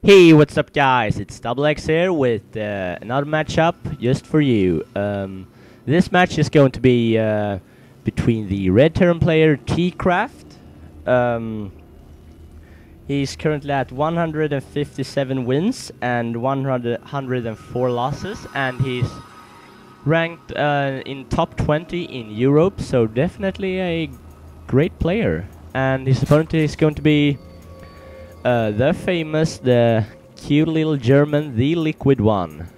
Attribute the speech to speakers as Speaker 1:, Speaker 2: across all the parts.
Speaker 1: Hey, what's up guys? It's XX here with another matchup just for you. This match is going to be between the red Terran player Tcraft. He's currently at 157 wins and 104 losses, and he's ranked in top 20 in Europe, so definitely a great player. And his opponent is going to be the cute little German, TheLittleOne.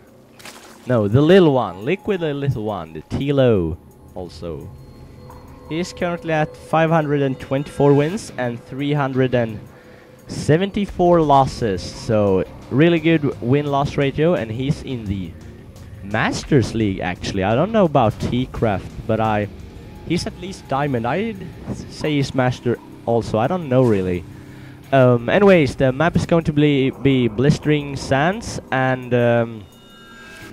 Speaker 1: No, TheLittleOne, LiquidTLO, the TLO also. He is currently at 524 wins and 374 losses, so really good win-loss ratio, and he's in the Masters League actually. I don't know about Tcraft, but he's at least Diamond. I'd say he's Master also, I don't know really. Anyways, the map is going to be Blistering Sands, and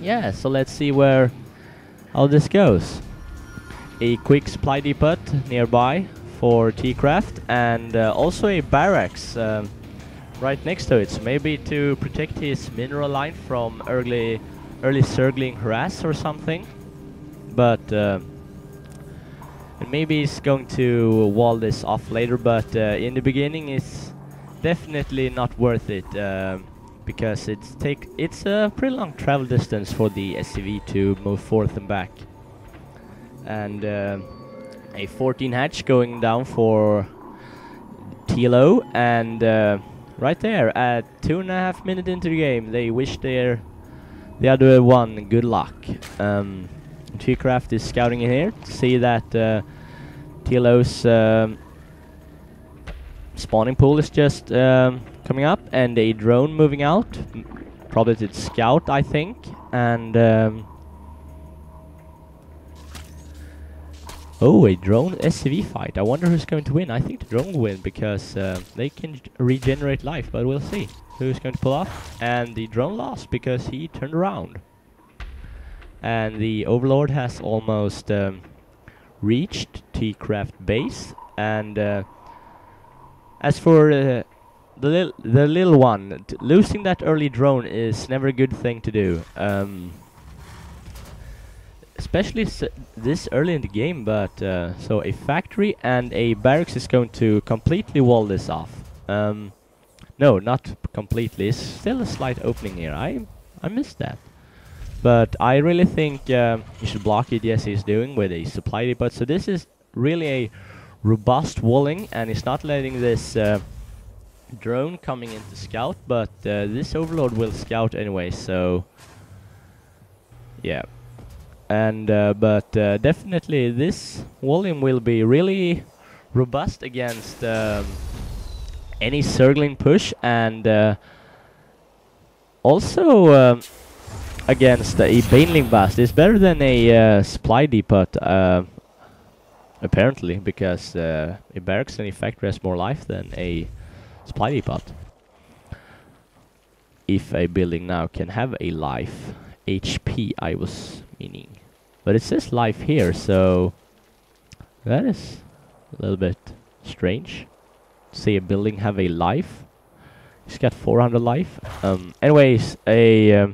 Speaker 1: yeah, so let's see how this goes. A quick supply depot nearby for Tcraft, and also a barracks right next to it, so maybe to protect his mineral line from early Zergling harass or something. But and maybe he's going to wall this off later, but in the beginning it's definitely not worth it, because it's a pretty long travel distance for the SCV to move forth and back. And a 14 hatch going down for TLO, and right there at 2.5 minutes into the game they wish the other one good luck. Tcraft is scouting in here to see that TLO's spawning pool is just coming up, and a drone moving out, probably to scout, I think. And oh, a drone SCV fight. I wonder who's going to win. I think the drone will win because they can regenerate life, but we'll see who's going to pull off. And the drone lost because he turned around, and the Overlord has almost reached Tcraft base. And as for the little one, losing that early drone is never a good thing to do, especially this early in the game. But so a factory and a barracks is going to completely wall this off. No, not completely. It's still a slight opening here. I missed that, but I really think you should block it. Yes, he's doing with a supply depot. So this is really a robust walling, and it's not letting this drone coming in to scout, but this Overlord will scout anyway, so yeah. And but definitely this walling will be really robust against any Zergling push, and also against a Baneling Bust. It's better than a supply depot, apparently, because a barracks and a factory has more life than a supply depot. If a building now can have a life, HP I was meaning, but it says life here, so that is a little bit strange. See a building have a life. It's got 400 life. Anyways, a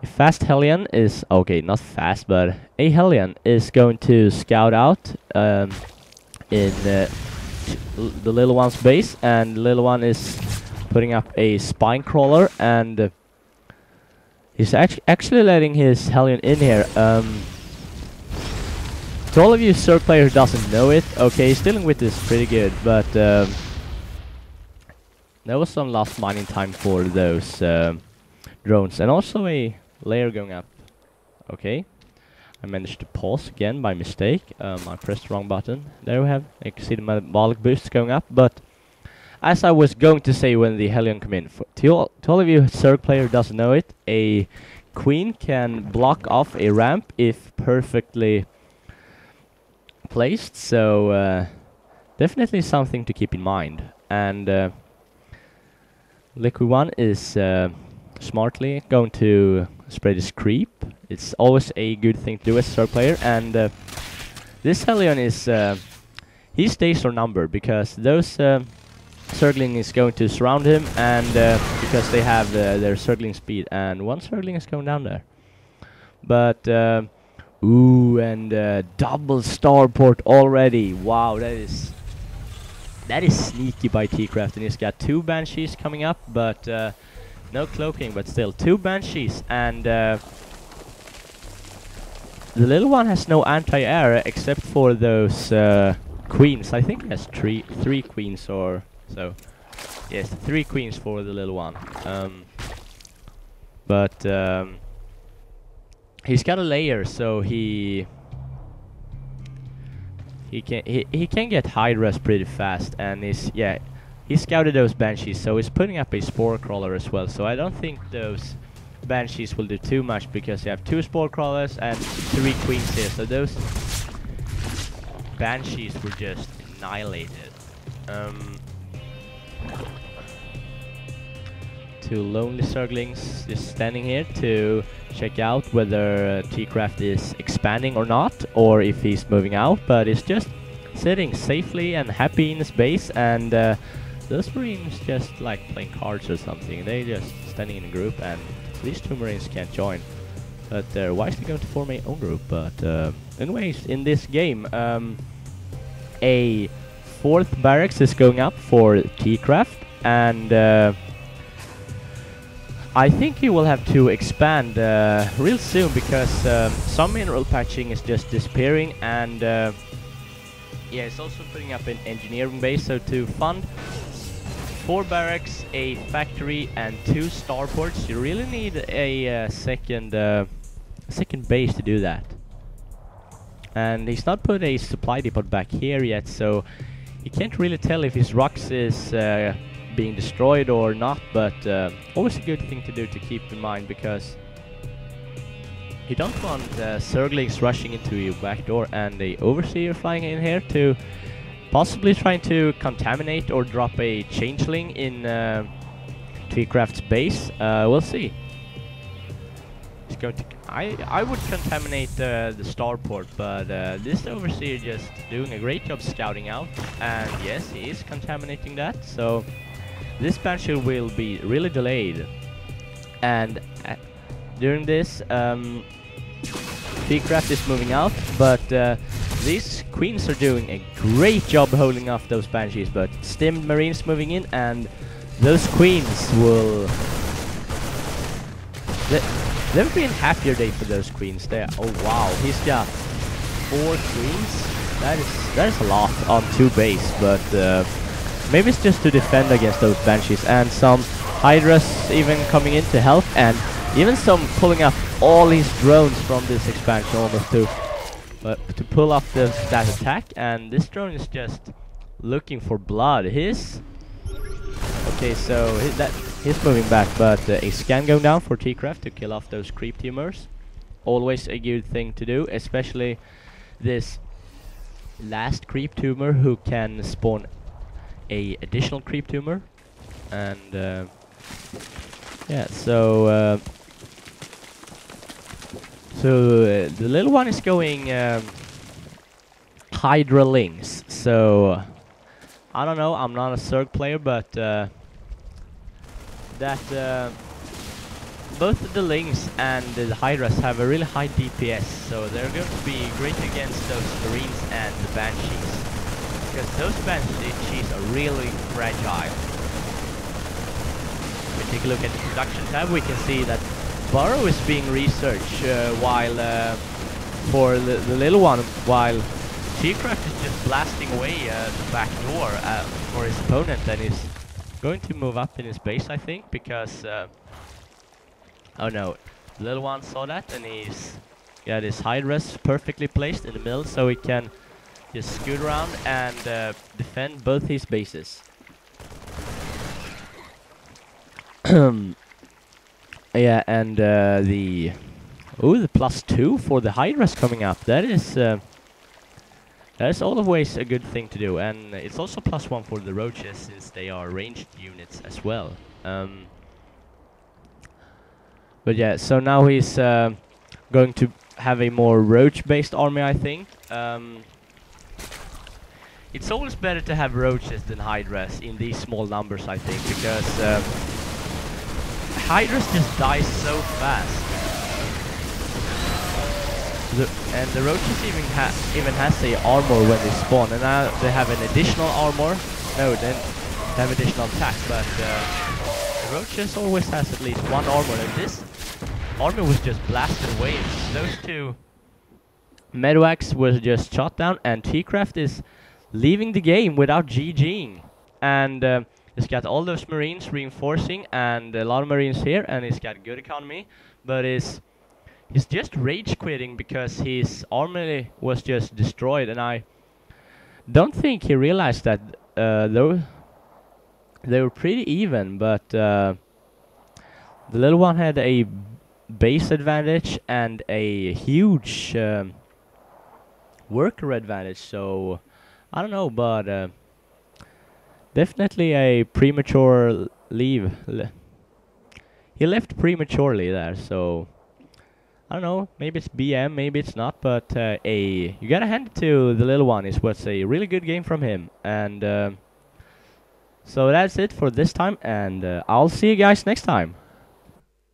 Speaker 1: fast Hellion is okay, not fast, but a Hellion is going to scout out in the little one's base, and the little one is putting up a spine crawler, and he's actually letting his Hellion in here. To all of you Zerg players who doesn't know it, okay, he's dealing with this pretty good, but there was some lost mining time for those drones, and also a layer going up. Okay, I managed to pause again by mistake. I pressed the wrong button. There we have, you can see the metabolic boost going up. But as I was going to say when the Hellion come in, to all of you Zerg player who doesn't know it, a queen can block off a ramp if perfectly placed, so definitely something to keep in mind. And LiquidTLO is smartly going to spread his creep. It's always a good thing to do as a Zerg player, and this Hellion is his days are numbered, because those Zergling is going to surround him, and because they have their Zergling speed, and one Zergling is going down there. But ooh, and double starport already. Wow, that is sneaky by Tcraft, and he's got 2 Banshees coming up, but no cloaking, but still 2 Banshees, and the little one has no anti-air except for those queens. I think he has three queens or so. Yes, 3 queens for the little one. But he's got a layer, so he can get high res pretty fast, and he scouted those Banshees, so he's putting up a Spore Crawler as well. So I don't think those Banshees will do too much, because you have 2 Spore Crawlers and 3 Queens here, so those Banshees were just annihilated. 2 lonely Zerglings just standing here to check out whether Tcraft is expanding or not, or if he's moving out, but he's just sitting safely and happy in his base, and those Marines just like playing cards or something. They just standing in a group, and these 2 Marines can't join. But they're wisely going to form a own group. But anyways, in this game, a 4th barracks is going up for Tcraft, and I think he will have to expand real soon, because some mineral patching is just disappearing, and yeah, it's also putting up an engineering base. So to fund 4 barracks, a factory, and 2 starports, you really need a second base to do that. And he's not put a supply depot back here yet, so you can't really tell if his rocks is being destroyed or not, but always a good thing to do to keep in mind, because you don't want Zerglings rushing into your back door and the Overseer flying in here to possibly trying to contaminate or drop a changeling in Tcraft's base. We'll see. He's going to I would contaminate the starport, but this Overseer just doing a great job scouting out, and yes, he is contaminating that, so this Banshee will be really delayed. And during this, Tcraft is moving out, but these Queens are doing a great job holding off those Banshees, but Stimmed Marines moving in, and those Queens will... Never been a happier day for those Queens there. Oh wow, he's got 4 Queens. That is a lot on 2 base, but maybe it's just to defend against those Banshees, and some Hydras even coming in to help, and even some pulling up all these drones from this expansion almost to pull off that attack. And this drone is just looking for blood. Okay, so he's moving back, but a scan going down for Tcraft to kill off those creep tumors. Always a good thing to do, especially this last creep tumor who can spawn a additional creep tumor. And yeah, so the little one is going Hydra Lynx. So I don't know, I'm not a Zerg player, but both the Lynx and the Hydras have a really high DPS, so they're going to be great against those Marines and the Banshees, because those Banshees are really fragile. If we take a look at the production tab, we can see that Burrow is being researched while for the little one, while Tcraft is just blasting away the back door for his opponent, and he's going to move up in his base, I think, because oh no, the little one saw that, and he's got his Hydras perfectly placed in the middle, so he can just scoot around and defend both his bases. Yeah, and the +2 for the Hydras coming up. That is always a good thing to do, and it's also +1 for the Roaches, since they are ranged units as well. But yeah, so now he's going to have a more Roach-based army, I think. it's always better to have roaches than hydras in these small numbers, I think, because hydras just die so fast. And the roaches even has a armor when they spawn, and now they have an additional armor. No, then they have additional attack, but the roaches always has at least one armor, and this armor was just blasted away. Those two Medwax was just shot down, and Tcraft is leaving the game without GGing. And he's got all those marines reinforcing, and a lot of marines here, and he's got good economy, but he's just rage quitting because his army was just destroyed, and I don't think he realized that though they were pretty even, but the little one had a base advantage and a huge worker advantage, so I don't know, but definitely a premature leave. He left prematurely there, so I don't know, maybe it's BM, maybe it's not, but you gotta hand it to the little one. It was a really good game from him, and so that's it for this time, and I'll see you guys next time.